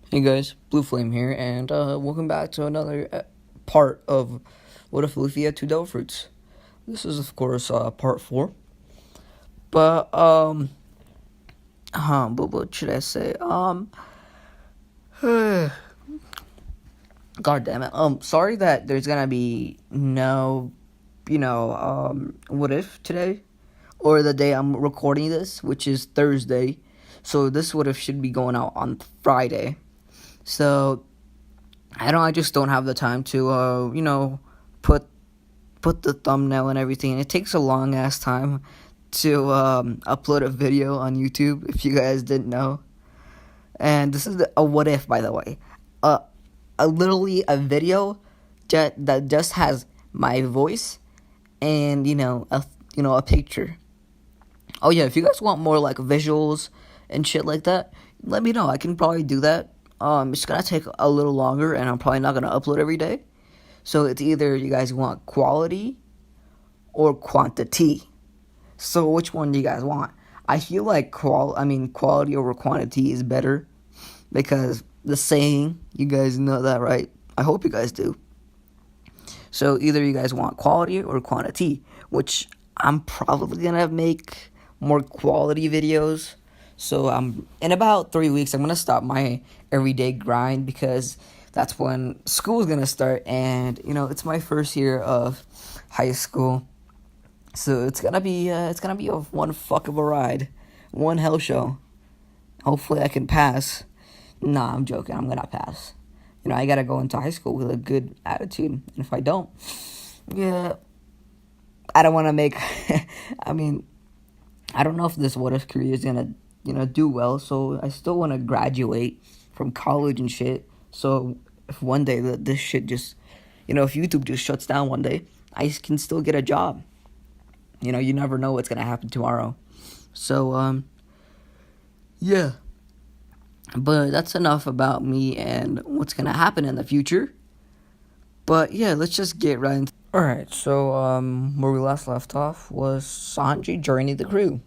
Hey guys, Blue Flame here, and welcome back to another part of What If Luffy Had Two Devil Fruits. This is, of course, part 4. But, but what should I say? God damn it. Sorry that there's gonna be no, What If today, or the day I'm recording this, which is Thursday. So this What If should be going out on Friday. So I just don't have the time to put the thumbnail and everything. And it takes a long ass time to upload a video on YouTube, if you guys didn't know. And this is a what if, by the way. Literally a video that just has my voice and a picture. Oh yeah, if you guys want more like visuals and shit like that, let me know. I can probably do that. It's gonna take a little longer, and I'm probably not gonna upload every day. So it's either you guys want quality or quantity. So which one do you guys want? I feel like quality over quantity is better, because the saying, you guys know that, right? I hope you guys do. So either you guys want quality or quantity, which I'm probably gonna make more quality videos. So in about 3 weeks, I'm gonna stop my everyday grind, because that's when school's gonna start, and it's my first year of high school. So it's gonna be a one fuck of a ride, one hell show. Hopefully I can pass. Nah, I'm joking. I'm gonna pass. I gotta go into high school with a good attitude, and if I don't, yeah, I don't want to make. I mean, I don't know if this what if career is gonna do well. So I still want to graduate from college and shit. So if one day this shit just, if YouTube just shuts down one day, I can still get a job. You never know what's gonna happen tomorrow. So yeah. But that's enough about me and what's gonna happen in the future. But yeah, let's just get right into. Alright, so where we last left off was Sanji journeyed the crew.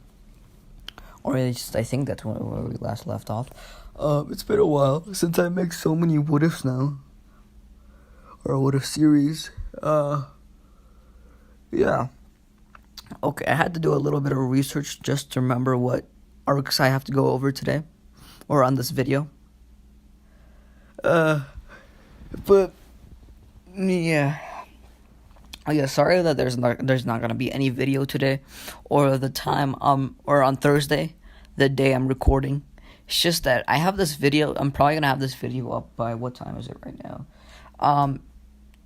Or at least I think that's where we last left off. It's been a while since I make so many what ifs now. Or what if series. Yeah. Okay, I had to do a little bit of research just to remember what arcs I have to go over today. Or on this video. But yeah. Oh yeah, sorry that there's not gonna be any video today, or the time or on Thursday, the day I'm recording. It's just that I have this video. I'm probably gonna have this video up by, what time is it right now?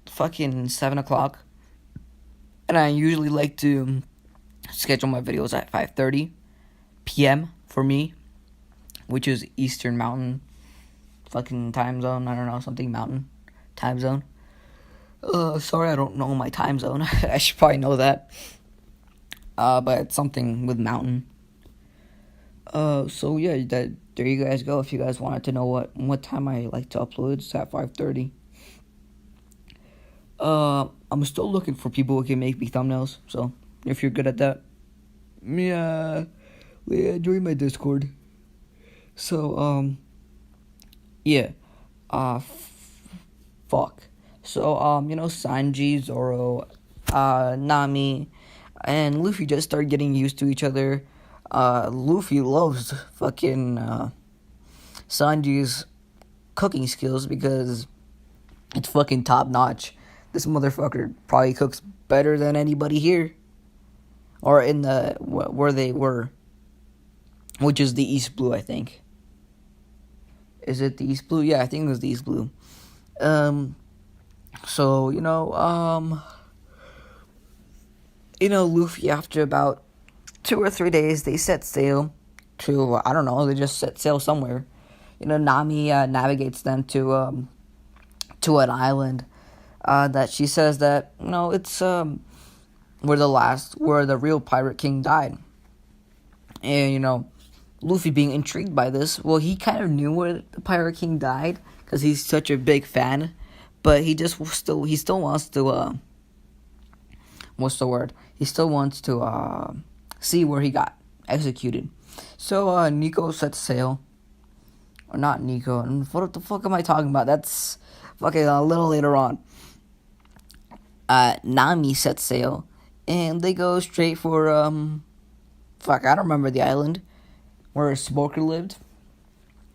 Fucking 7:00, and I usually like to schedule my videos at 5:30 p.m. for me, which is Eastern Mountain fucking time zone. I don't know, something mountain time zone. Sorry, I don't know my time zone. I should probably know that. But it's something with mountain. So yeah, there you guys go. If you guys wanted to know what time I like to upload, it's at 5:30. I'm still looking for people who can make me thumbnails. So if you're good at that, yeah, join my Discord. So yeah, fuck. So, Sanji, Zoro, Nami, and Luffy just start getting used to each other. Luffy loves fucking Sanji's cooking skills, because it's fucking top notch. This motherfucker probably cooks better than anybody here, or in the where they were, which is the East Blue, I think. Is it the East Blue? Yeah, I think it was the East Blue. So, Luffy, after about 2 or 3 days, they set sail to, I don't know, they just set sail somewhere. Nami navigates them to an island that she says that, it's where the real Pirate King died. And, Luffy, being intrigued by this, well, he kind of knew where the Pirate King died, because he's such a big fan. But he still wants to, what's the word? He still wants to, see where he got executed. So, Nico sets sail, or not Nico. And what the fuck am I talking about? That's fucking a little later on. Nami sets sail, and they go straight for fuck, I don't remember the island where Smoker lived.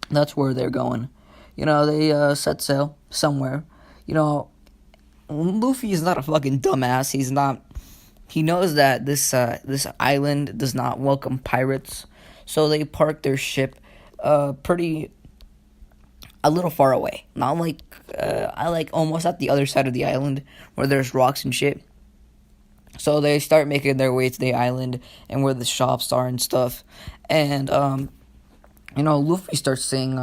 That's where they're going. They set sail somewhere. You know, Luffy is not a fucking dumbass. He's not. He knows that this island does not welcome pirates, so they park their ship, pretty a little far away. Not like I like almost at the other side of the island where there's rocks and shit. So they start making their way to the island and where the shops are and stuff, and Luffy starts seeing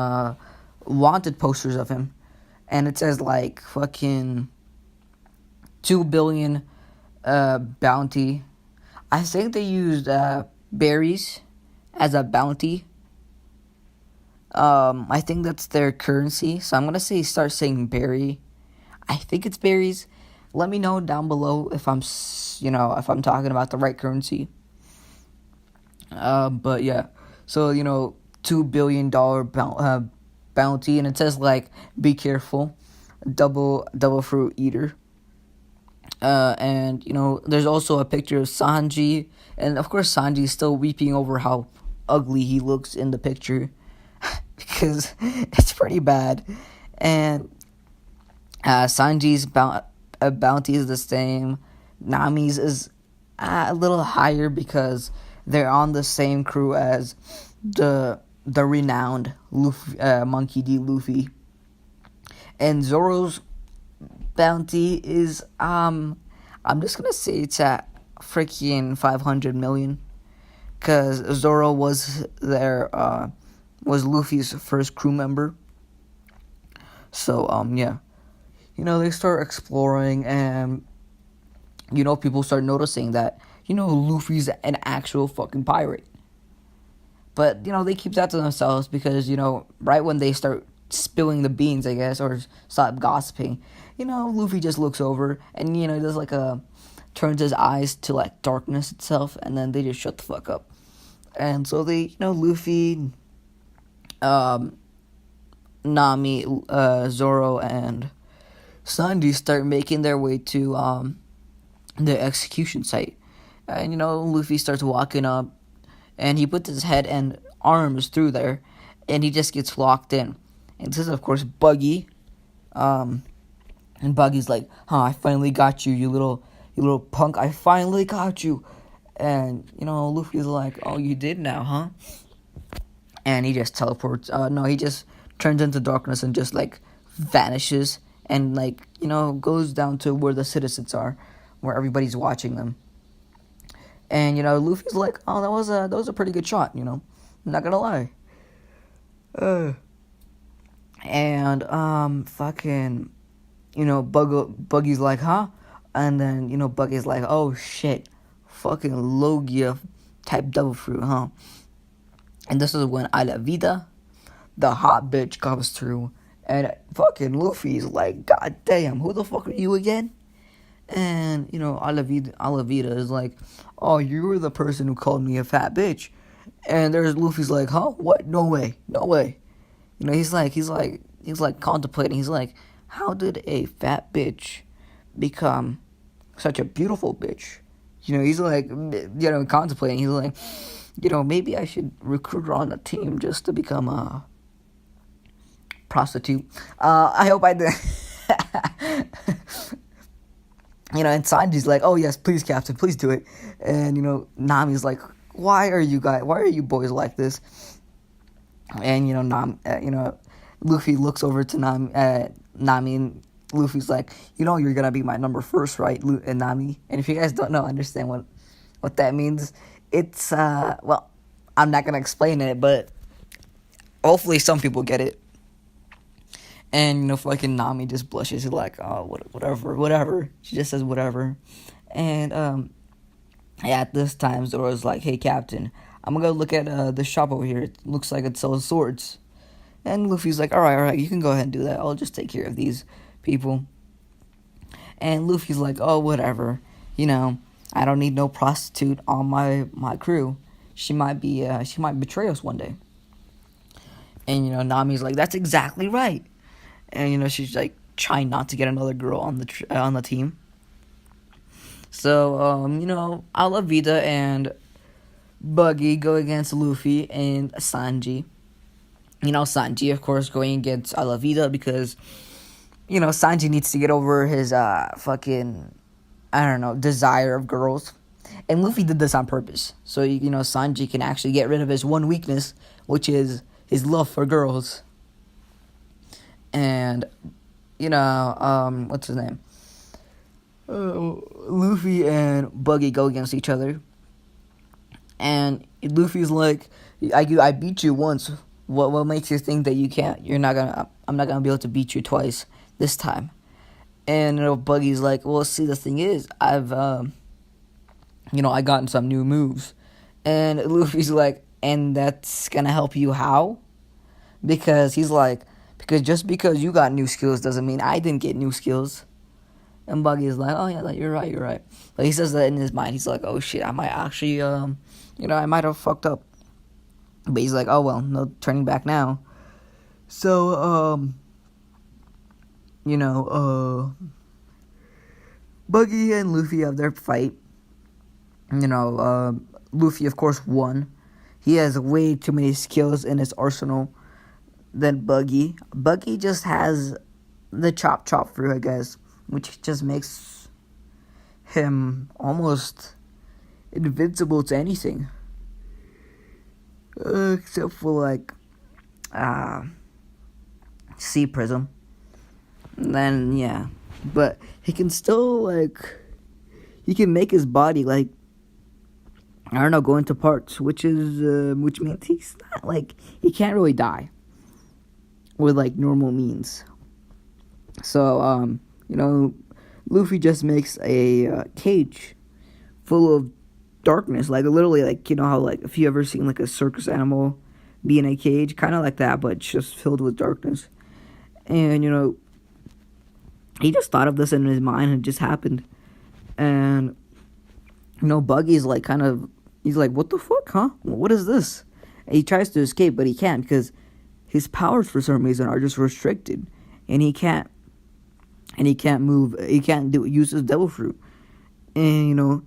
wanted posters of him, and it says like fucking 2 billion bounty. I think they used berries as a bounty. I think that's their currency, so I'm gonna start saying berry. I think it's berries. Let me know down below if I'm talking about the right currency. But yeah, so $2 billion bounty, and it says like be careful, double fruit eater. And there's also a picture of Sanji, and of course Sanji is still weeping over how ugly he looks in the picture because it's pretty bad. And Sanji's bounty is the same. Nami's is a little higher because they're on the same crew as the renowned Luffy, Monkey D. Luffy. And Zoro's bounty is I'm just gonna say it's at freaking 500 million, because Zoro was Luffy's first crew member. So yeah, they start exploring, and people start noticing that Luffy's an actual fucking pirate. But they keep that to themselves because right when they start spilling the beans, I guess, or stop gossiping, Luffy just looks over and does like turns his eyes to like darkness itself, and then they just shut the fuck up. And so they Luffy, Nami, Zoro, and Sanji start making their way to the execution site. And Luffy starts walking up, and he puts his head and arms through there, and he just gets locked in. And this is, of course, Buggy. And Buggy's like, I finally got you, you little punk. I finally got you. And, Luffy's like, oh, you did now, huh? And he just teleports. No, he just turns into darkness and just, like, vanishes. And, like, goes down to where the citizens are, where everybody's watching them. And, Luffy's like, oh, that was a pretty good shot, I'm not gonna lie. And, fucking, Buggy's like, huh? And then, Buggy's like, oh, shit. Fucking Logia type devil fruit, huh? And this is when Alavida, the hot bitch, comes through. And fucking Luffy's like, God damn, who the fuck are you again? And, Alavida is like, oh, you were the person who called me a fat bitch. And there's Luffy's like, huh? What? No way. He's like contemplating. He's like, how did a fat bitch become such a beautiful bitch? He's like, contemplating. He's like, maybe I should recruit her on the team just to become a prostitute. I hope I did. And Sanji's like, oh yes, please, Captain, please do it. And, Nami's like, why are you boys like this? And, Luffy looks over to Nami, and Luffy's like, you're gonna be my number first, right, and Nami? And if you guys don't understand what that means, it's, well, I'm not gonna explain it, but hopefully some people get it. And, fucking Nami just blushes. She's like, oh, whatever. She just says whatever. And, at this time, Zoro's like, hey, Captain, I'm gonna go look at the shop over here. It looks like it sells swords. And Luffy's like, all right, you can go ahead and do that. I'll just take care of these people. And Luffy's like, oh, whatever. I don't need no prostitute on my crew. She might betray us one day. And, Nami's like, that's exactly right. And, she's like trying not to get another girl on the team. So, Alavida and Buggy go against Luffy and Sanji. Sanji, of course, going against Alavida because, Sanji needs to get over his, fucking, I don't know, desire of girls. And Luffy did this on purpose. So, Sanji can actually get rid of his one weakness, which is his love for girls. And, what's his name? Luffy and Buggy go against each other. And Luffy's like, I beat you once. What makes you think that I'm not gonna be able to beat you twice this time? And Buggy's like, well, see, the thing is, I've I gotten some new moves. And Luffy's like, and that's gonna help you how? Because he's like, because just because you got new skills doesn't mean I didn't get new skills. And Buggy's like, oh yeah, you're right. But he says that in his mind. He's like, oh shit, I might actually, I might have fucked up. But he's like, oh well, no turning back now. So, Buggy and Luffy have their fight. Luffy, of course, won. He has way too many skills in his arsenal than Buggy. Buggy just has the chop fruit, I guess, which just makes him almost invincible to anything. Except for, like, Sea Prism. And then, yeah. But he can still, like, he can make his body, like, I don't know, go into parts, which means he's not, like, he can't really die with, like, normal means. So, Luffy just makes a cage full of darkness, like, literally, like, how, like, if you ever seen, like, a circus animal be in a cage, kind of like that, but just filled with darkness. And, he just thought of this in his mind, and it just happened. And, Buggy's, like, he's like, what the fuck, huh? What is this? And he tries to escape, but he can't, because his powers, for some reason, are just restricted. And he can't move, he can't use his devil fruit. And,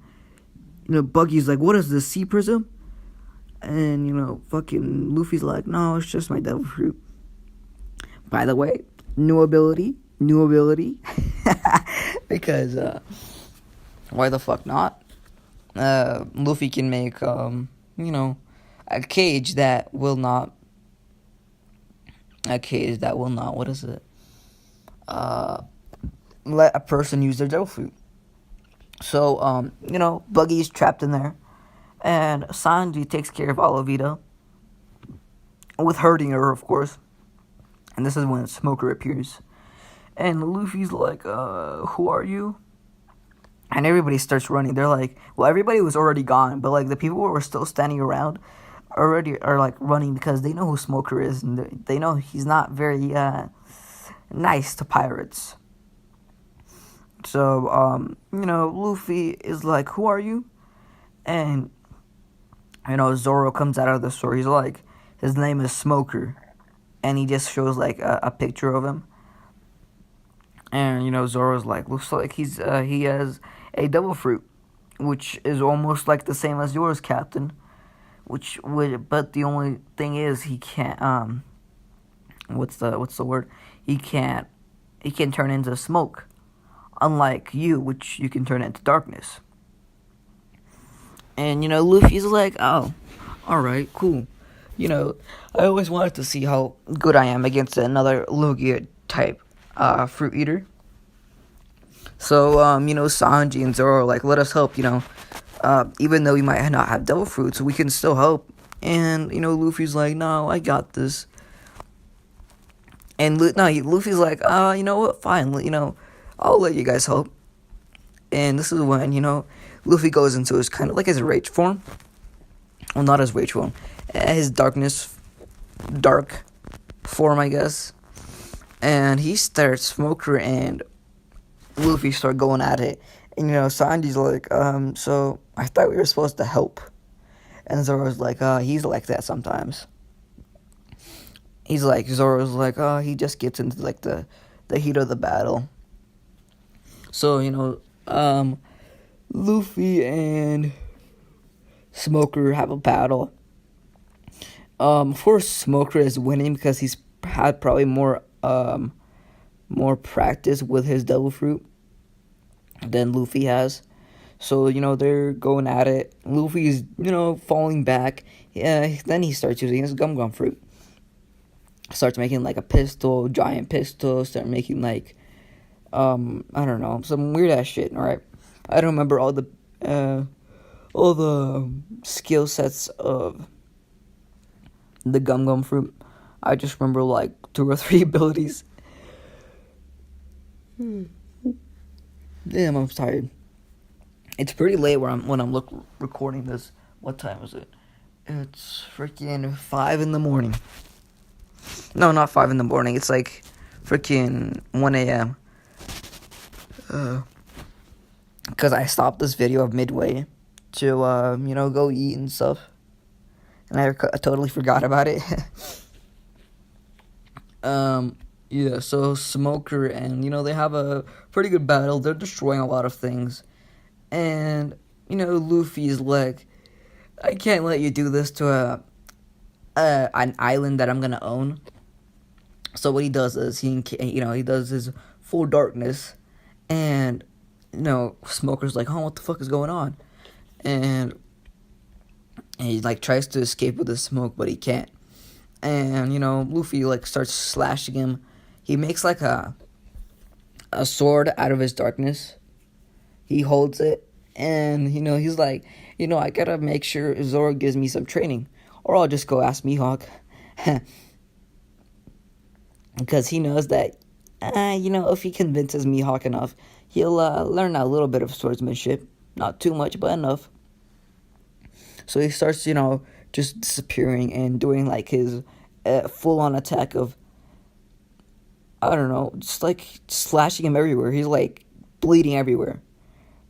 Buggy's like, what is this, Sea Prism? And, fucking Luffy's like, no, it's just my devil fruit. By the way, new ability. Because, why the fuck not? Luffy can make, a cage that will not, what is it? Let a person use their devil fruit. So, Buggy's trapped in there. And Sanji takes care of Alavida. With hurting her, of course. And this is when Smoker appears. And Luffy's like, who are you? And everybody starts running. They're like, well, everybody was already gone. But, like, the people who were still standing around already are, like, running because they know who Smoker is. And they know he's not very nice to pirates. So, Luffy is like, who are you? And, Zoro comes out of the store. He's like, his name is Smoker. And he just shows, like, a picture of him. And, Zoro's like, looks like he has a devil fruit, which is almost like the same as yours, Captain. But the only thing is he can't, what's the word? He can turn into smoke. Unlike you, which you can turn into darkness. And, Luffy's like, oh, alright, cool. I always wanted to see how good I am against another Lugia type fruit eater. So, Sanji and Zoro are like, let us help, even though we might not have devil fruits, we can still help. And, Luffy's like, no, I got this. And, Luffy's like, you know what, fine, I'll let you guys help. And this is when, Luffy goes into his kind of like his rage form. Well, not his rage form. His dark form, I guess. And he starts Smoker and Luffy start going at it. And, Sanji's like, so I thought we were supposed to help. And Zoro's like, he's like that sometimes. he's like, Zoro's like, oh, he just gets into like the heat of the battle. So, Luffy and Smoker have a battle. Of course, Smoker is winning because he's had probably more practice with his devil fruit than Luffy has. So, they're going at it. Luffy's, falling back. Then he starts using his gum fruit. Starts making like a pistol, giant pistol. Start making like, I don't know, some weird ass shit. All right, I don't remember all the skill sets of the gum fruit. I just remember like 2 or 3 abilities. Damn, I'm tired. It's pretty late when I'm recording this. What time is it? It's freaking 5 in the morning. No, not 5 in the morning. It's like freaking 1 a.m. Because I stopped this video of midway to go eat and stuff, and I totally forgot about it. Yeah. So Smoker and they have a pretty good battle. They're destroying a lot of things. And, Luffy's like, I can't let you do this to an island that I'm gonna own. So what he does is he does his full darkness, and Smoker's like, oh, what the fuck is going on? And he like tries to escape with the smoke, but he can't. And Luffy like starts slashing him. He makes like a sword out of his darkness. He holds it, and he's like, I gotta make sure Zoro gives me some training, or I'll just go ask Mihawk, because he knows that, if he convinces Mihawk enough, he'll learn a little bit of swordsmanship, not too much, but enough. So he starts, just disappearing and doing like his full-on attack of, I don't know, just like slashing him everywhere. He's like bleeding everywhere.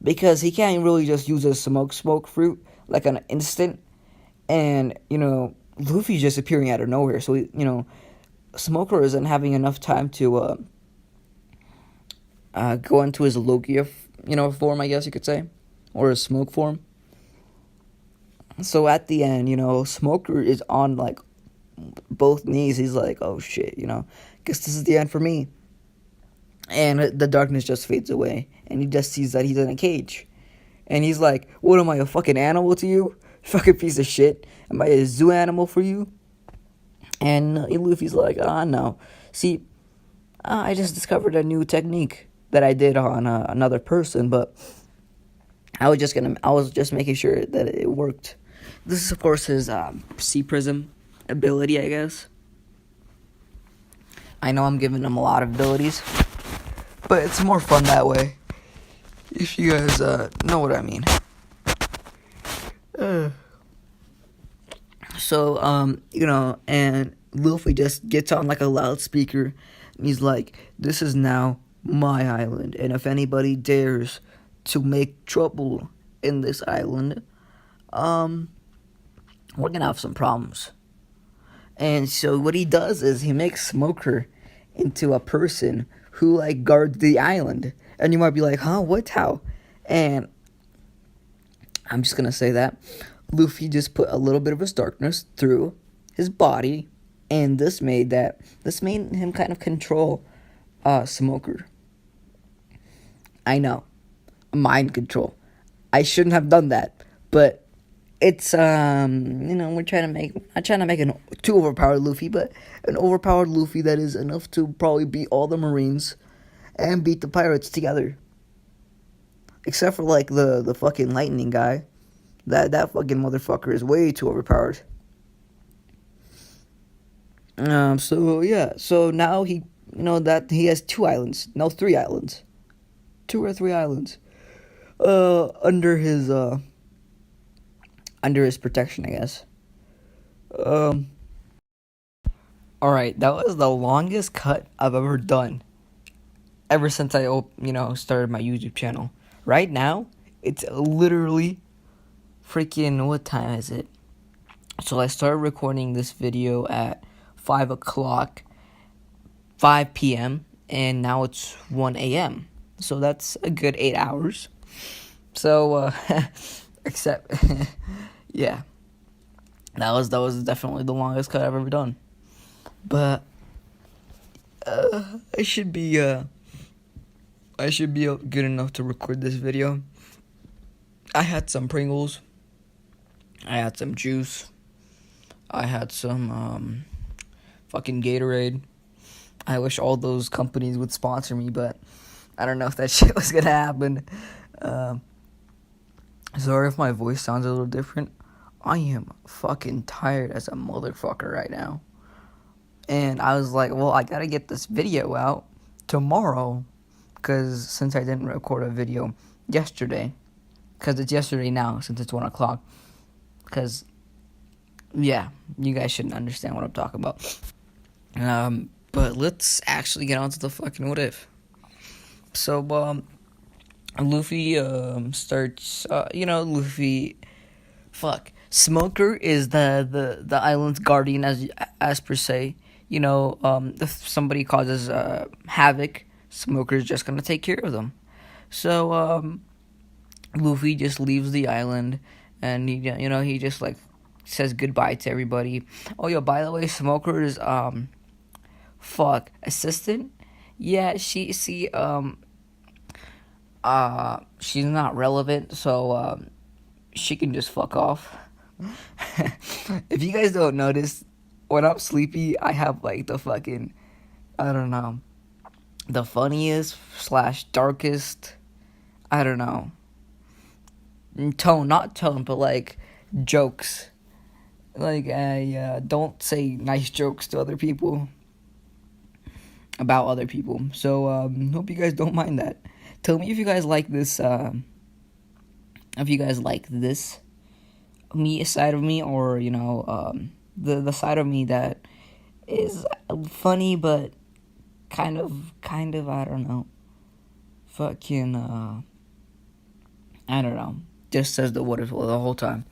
Because he can't really just use a smoke fruit like an instant. And, Luffy's just appearing out of nowhere. So, Smoker isn't having enough time to go into his Logia, form, I guess you could say. Or his smoke form. So at the end, Smoker is on, like, both knees. He's like, oh, shit, guess this is the end for me. And the darkness just fades away. And he just sees that he's in a cage. And he's like, what am I, a fucking animal to you? Fucking piece of shit. Am I a zoo animal for you? And Luffy's like, no. See, I just discovered a new technique that I did on another person. But I was just making sure that it worked. This is, of course, his Sea Prism ability, I guess. I know I'm giving him a lot of abilities, but it's more fun that way. If you guys know what I mean. So, and Luffy just gets on like a loudspeaker, and he's like, this is now my island, and if anybody dares to make trouble in this island, we're gonna have some problems. And so what he does is he makes Smoker into a person who like guards the island. And you might be like, huh, what, how? And I'm just gonna say that Luffy just put a little bit of his darkness through his body, and this made him kind of control Smoker. I know, mind control. I shouldn't have done that, but it's we're trying to make an too overpowered Luffy, but an overpowered Luffy that is enough to probably beat all the Marines and beat the pirates together. Except for like the fucking lightning guy. That fucking motherfucker is way too overpowered. So yeah, so now he that he has 2 islands, no 3 islands. 2 or 3 islands. Under his protection, I guess. Alright, that was the longest cut I've ever done. Ever since I started my YouTube channel. Right now, it's literally freaking, what time is it? So I started recording this video at 5 p.m., and now it's 1 a.m. So that's a good 8 hours. So, except, yeah, that was definitely the longest cut I've ever done. But I should be good enough to record this video. I had some Pringles. I had some juice. I had some fucking Gatorade. I wish all those companies would sponsor me, but I don't know if that shit was gonna happen. Sorry if my voice sounds a little different. I am fucking tired as a motherfucker right now. And I was like, well, I gotta get this video out tomorrow, because since I didn't record a video yesterday, because it's yesterday now, since it's 1 o'clock, because, yeah, you guys shouldn't understand what I'm talking about. But let's actually get on to the fucking what if. So, Luffy, starts, Luffy, Smoker is the island's guardian, as per se. If somebody causes, havoc, Smoker's just gonna take care of them. So, Luffy just leaves the island, and he just, says goodbye to everybody. Oh, yo, by the way, Smoker's, assistant, yeah, she's not relevant, so, she can just fuck off. If you guys don't notice, when I'm sleepy, I have, the fucking, I don't know, the funniest / darkest, I don't know, not tone, but, jokes. I don't say nice jokes to other people, about other people. So, hope you guys don't mind that. Tell me if you guys like this, me side of me, or, the side of me that is funny, but kind of, I don't know, fucking, I don't know, just says the what if the whole time.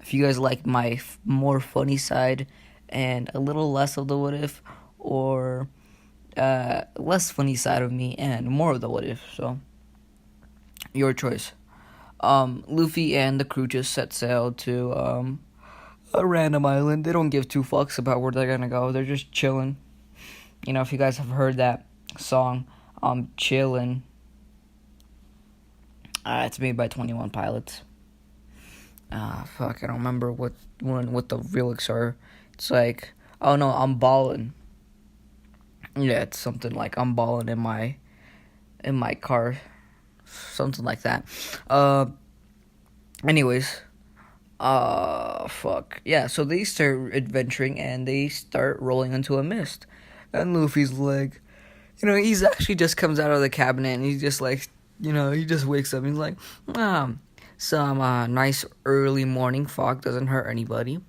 If you guys like my more funny side, and a little less of the what if, or less funny side of me and more of the what if, so your choice. Luffy and the crew just set sail to a random island. They don't give two fucks about where they're gonna go. They're just chilling. If you guys have heard that song, Chillin', it's made by 21 Pilots. I don't remember what the lyrics are. It's like, oh no, I'm ballin'. Yeah, it's something like, I'm ballin' in my car, something like that. Anyways, yeah, so they start adventuring, and they start rolling into a mist, and Luffy's like, he's actually just comes out of the cabinet, and he's just like, he just wakes up, and he's like, some nice early morning fog doesn't hurt anybody.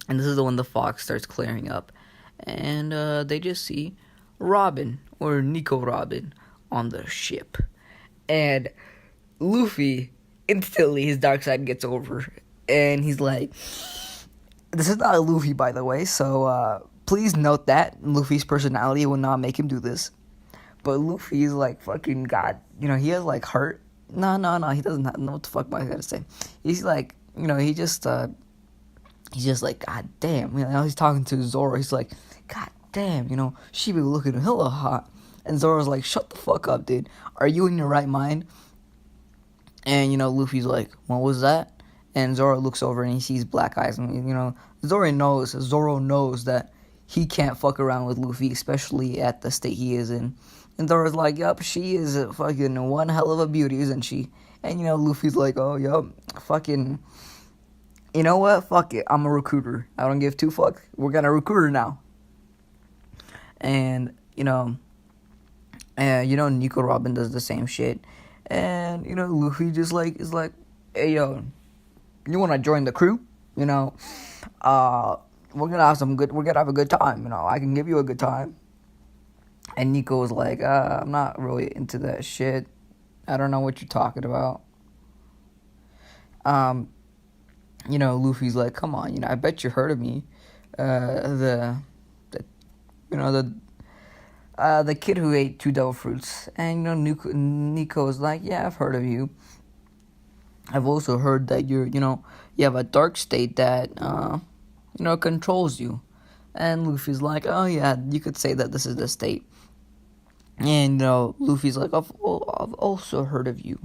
And this is when the fog starts clearing up, and they just see Robin, or Nico Robin, on the ship. And Luffy, instantly his dark side gets over, and he's like, this is not a Luffy, by the way, so please note that Luffy's personality will not make him do this. But Luffy's like, fucking God, he has heart. No, he doesn't know what the fuck am I gotta say. He's like, he's just like, God damn, he's talking to Zoro. He's like, God damn, she be looking hella hot. And Zoro's like, shut the fuck up, dude. Are you in your right mind? And, Luffy's like, what was that? And Zoro looks over, and he sees black eyes. And, Zoro knows that he can't fuck around with Luffy, especially at the state he is in. And Zoro's like, yup, she is a fucking one hell of a beauty, isn't she? And, Luffy's like, oh, yup, fucking, you know what? Fuck it. I'm a recruiter. I don't give two fucks. We're gonna recruit her now. And, Nico Robin does the same shit. And, Luffy just is like, hey, yo, you wanna join the crew? We're gonna have a good time. I can give you a good time. And Nico was like, I'm not really into that shit. I don't know what you're talking about. Luffy's like, come on, I bet you heard of me. The You know, the kid who ate 2 devil fruits. And, Nico is like, yeah, I've heard of you. I've also heard that you have a dark state that, controls you. And Luffy's like, oh yeah, you could say that this is the state. And, Luffy's like, I've also heard of you,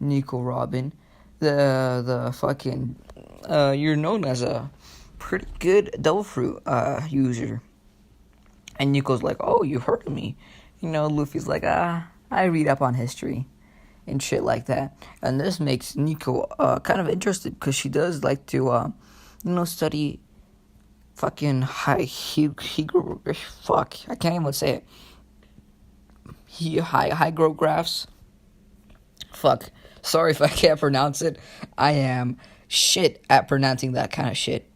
Nico Robin. The fucking, you're known as a pretty good devil fruit, user. And Nico's like, oh, you heard of me. Luffy's like, I read up on history and shit like that. And this makes Nico kind of interested because she does like to, study fucking fuck, I can't even say it. Hygrographs. Fuck. Sorry if I can't pronounce it. I am shit at pronouncing that kind of shit.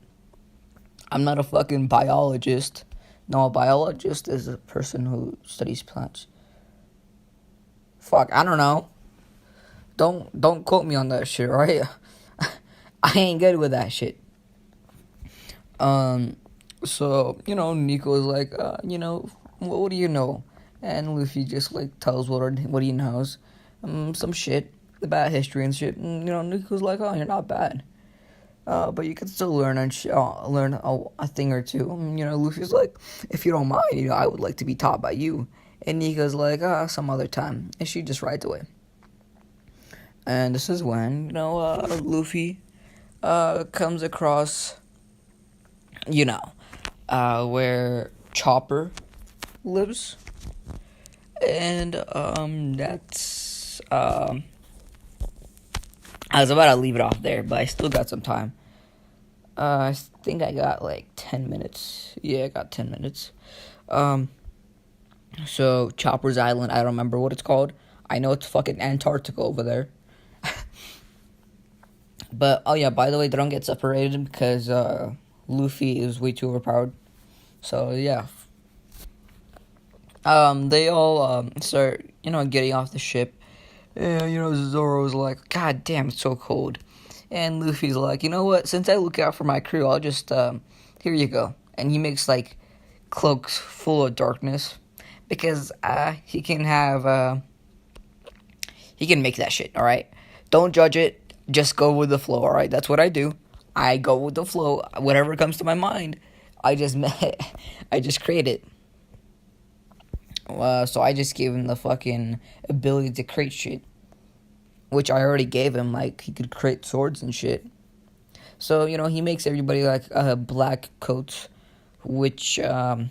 I'm not a fucking biologist. No, a biologist is a person who studies plants. Fuck, I don't know. Don't quote me on that shit, right? I ain't good with that shit. So, Nico's like, what do you know? And Luffy just, like, tells what he knows. Some shit about history and shit. And, Nico's like, oh, you're not bad. But you can still learn a thing or two. Luffy's like, if you don't mind, I would like to be taught by you. And Nika's like, some other time. And she just rides away. And this is when, Luffy, comes across, where Chopper lives. And, that's, I was about to leave it off there, but I still got some time. I think I got like 10 minutes. Yeah, I got 10 minutes. So Chopper's Island, I don't remember what it's called. I know it's fucking Antarctica over there. But, oh yeah, by the way, they don't get separated because, Luffy is way too overpowered. So, yeah. They all, start, getting off the ship. And, Zoro's like, God damn, it's so cold. And Luffy's like, you know what, since I look out for my crew, I'll just, here you go. And he makes, like, cloaks full of darkness. Because, he can make that shit, alright? Don't judge it, just go with the flow, alright? That's what I do. I go with the flow, whatever comes to my mind, I just create it. So I just gave him the fucking ability to create shit. Which I already gave him, like, he could create swords and shit. So, he makes everybody, like, black coats. Which, it's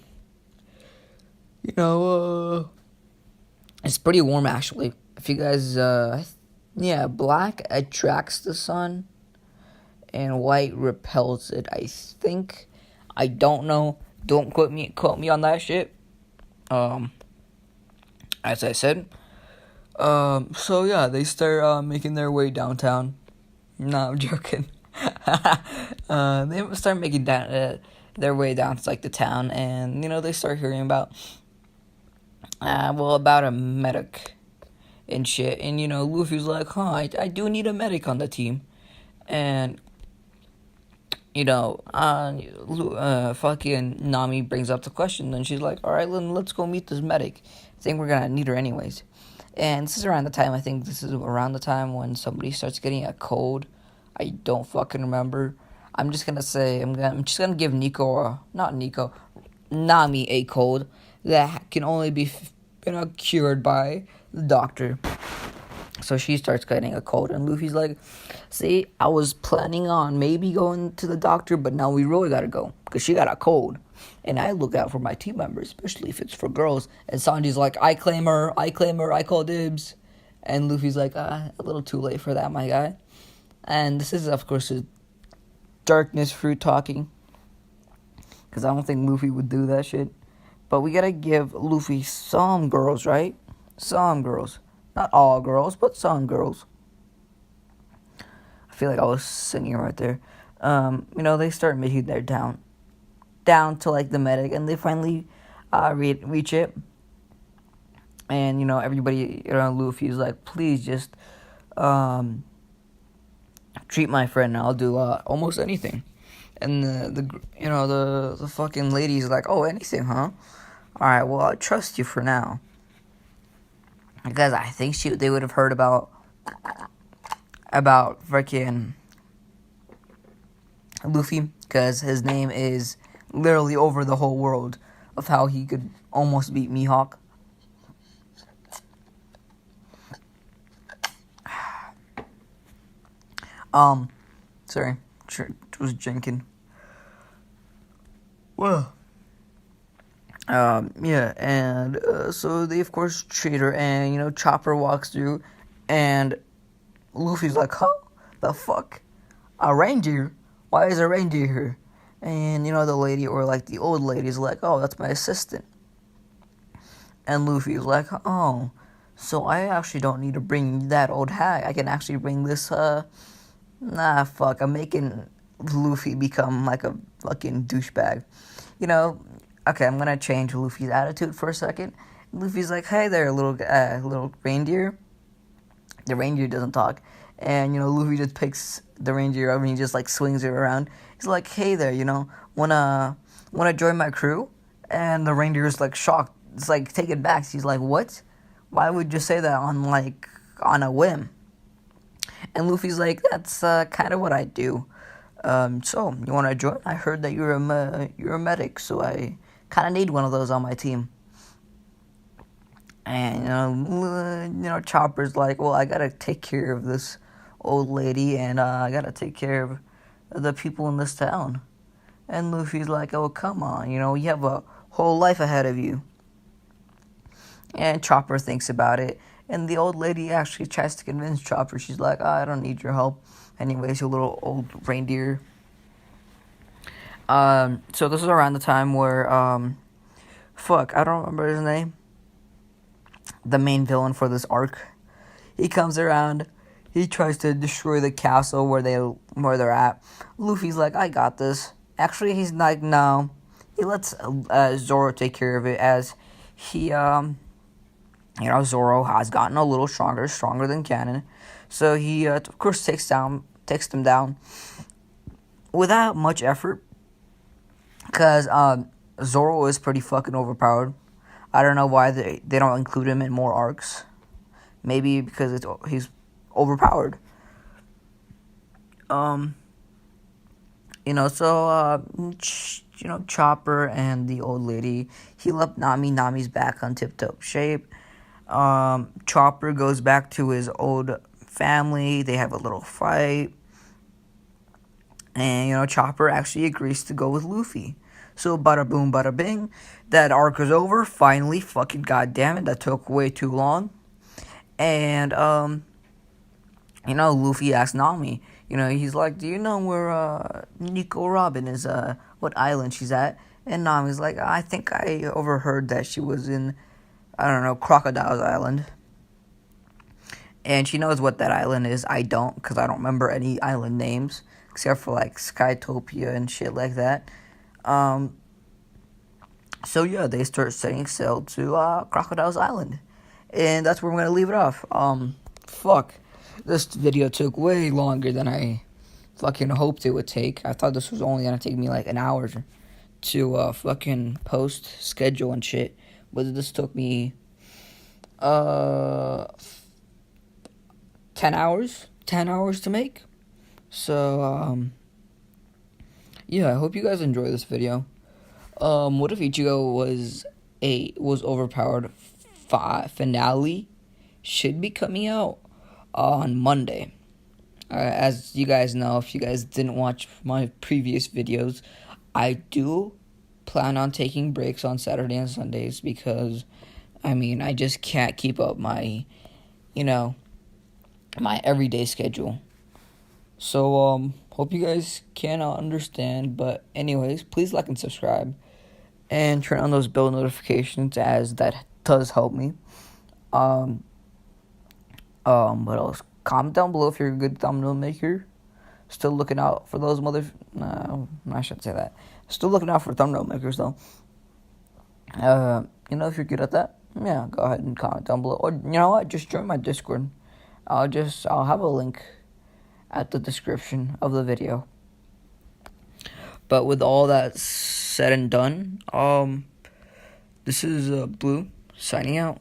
pretty warm, actually. If you guys, black attracts the sun. And white repels it, I think. I don't know. Don't quote me on that shit. As I said. So yeah, they start making their way downtown. No, I'm joking. They start making their way down to like the town, and they start hearing about about a medic and shit. And Luffy's like, huh, I do need a medic on the team, and fucking Nami brings up the question, and she's like, all right, let's go meet this medic. I think we're gonna need her anyways. And this is around the time when somebody starts getting a cold. I don't fucking remember. I'm just gonna give Nami a cold that can only be, cured by the doctor. So she starts getting a cold, and Luffy's like, see, I was planning on maybe going to the doctor, but now we really gotta go, because she got a cold. And I look out for my team members, especially if it's for girls. And Sanji's like, I claim her, I call dibs. And Luffy's like, a little too late for that, my guy. And this is, of course, his darkness fruit talking. Because I don't think Luffy would do that shit. But we gotta give Luffy some girls, right? Some girls. Not all girls, but some girls. I feel like I was singing right there. They start making their down to like the medic, and they finally reach it. And everybody around Luffy's like, please just treat my friend, and I'll do almost anything. And the fucking lady's like, oh, anything, huh? Alright, well, I trust you for now. Because I think they would have heard about freaking Luffy, because his name is literally over the whole world of how he could almost beat Mihawk. Sorry, was drinking. Well, yeah, and so they of course treat her, and Chopper walks through, and Luffy's like, huh, the fuck, a reindeer? Why is a reindeer here? And the lady, or like the old lady's like, oh, that's my assistant. And Luffy's like, oh, so I actually don't need to bring that old hag. I can actually bring this, nah, fuck, I'm making Luffy become like a fucking douchebag. Okay, I'm gonna change Luffy's attitude for a second. Luffy's like, hey there, little reindeer. The reindeer doesn't talk. And, Luffy just picks the reindeer up and he just, like, swings it around. He's like, hey there, wanna join my crew? And the reindeer is, like, shocked. It's like, taken back. He's like, what? Why would you say that on a whim? And Luffy's like, that's, kind of what I do. So, you wanna join? I heard that you're a medic, so I kind of need one of those on my team. And, Chopper's like, well, I gotta take care of this old lady, and I gotta take care of the people in this town. And Luffy's like, oh, come on, you have a whole life ahead of you. And Chopper thinks about it, and the old lady actually tries to convince Chopper. She's like, oh, I don't need your help. Anyways, you little old reindeer. So this is around the time where, I don't remember his name. The main villain for this arc. He comes around. He tries to destroy the castle where they're at. Luffy's like, I got this. Actually, he's like, no. He lets Zoro take care of it, as he, Zoro has gotten a little stronger than Ganon. So he, of course, takes them down without much effort, because Zoro is pretty fucking overpowered. I don't know why they don't include him in more arcs. Maybe because he's overpowered. Chopper and the old lady heal up Nami. Nami's back on tip-top shape. Chopper goes back to his old family. They have a little fight. And, Chopper actually agrees to go with Luffy. So, bada boom, bada bing. That arc is over. Finally, fucking goddamn it. That took way too long. And, Luffy asks Nami. He's like, do you know where, Nico Robin is, what island she's at? And Nami's like, I think I overheard that she was in, I don't know, Crocodile's Island. And she knows what that island is. I don't, because I don't remember any island names, except for, like, Skytopia and shit like that. So yeah, they start setting sail to Crocodile's Island, and that's where we're gonna leave it off. This video took way longer than I fucking hoped it would take. I thought this was only gonna take me like an hour to fucking post, schedule, and shit, but this took me 10 hours to make. So yeah, I hope you guys enjoy this video. What if Ichigo was overpowered? Finale should be coming out on Monday. As you guys know, if you guys didn't watch my previous videos, I do plan on taking breaks on Saturday and Sundays, because I just can't keep up my my everyday schedule. So, hope you guys can understand. But anyways, please like and subscribe. And turn on those bell notifications, as that does help me. What else? Comment down below if you're a good thumbnail maker. Still looking out for those No, I shouldn't say that. Still looking out for thumbnail makers, though. If you're good at that, yeah, go ahead and comment down below. Or, you know what? Just join my Discord. I'll have a link at the description of the video. But with all that said and done, This is Blue signing out.